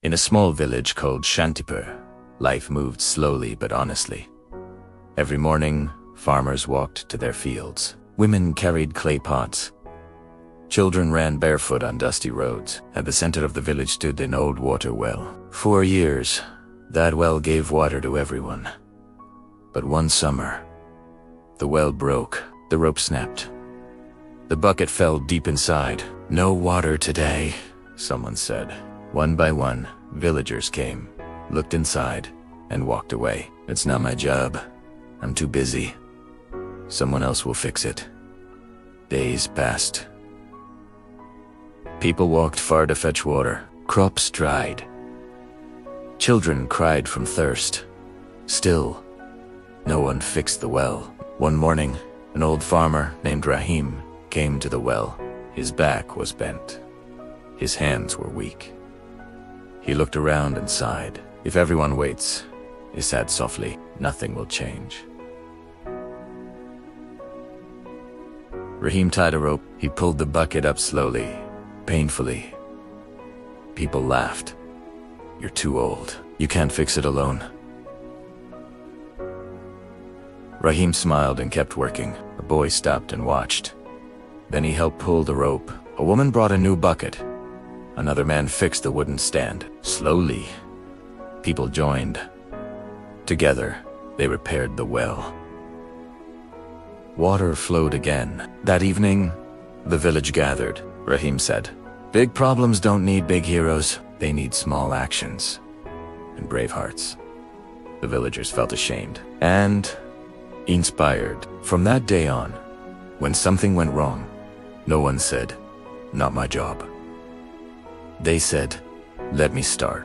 In a small village called Shantipur, life moved slowly but honestly. Every morning, farmers walked to their fields. Women carried clay pots. Children ran barefoot on dusty roads. At the center of the village stood an old water well. For years, that well gave water to everyone. But one summer, the well broke. The rope snapped. The bucket fell deep inside. "No water today," someone said. One by one, villagers came, looked inside, and walked away. "It's not my job. I'm too busy. Someone else will fix it." Days passed. People walked far to fetch water. Crops dried. Children cried from thirst. Still, no one fixed the well. One morning, an old farmer named Rahim came to the well. His back was bent. His hands were weak. He looked around and sighed. "If everyone waits," he said softly, "nothing will change." Rahim tied a rope. He pulled the bucket up slowly, painfully. People laughed. "You're too old. You can't fix it alone." Rahim smiled and kept working. A boy stopped and watched. Then he helped pull the rope. A woman brought a new bucket. Another man fixed the wooden stand. Slowly, people joined. Together, they repaired the well. Water flowed again. That evening, the village gathered. Rahim said, "Big problems don't need big heroes. They need small actions and brave hearts." The villagers felt ashamed and inspired. From that day on, when something went wrong, no one said, "Not my job." They said, "Let me start."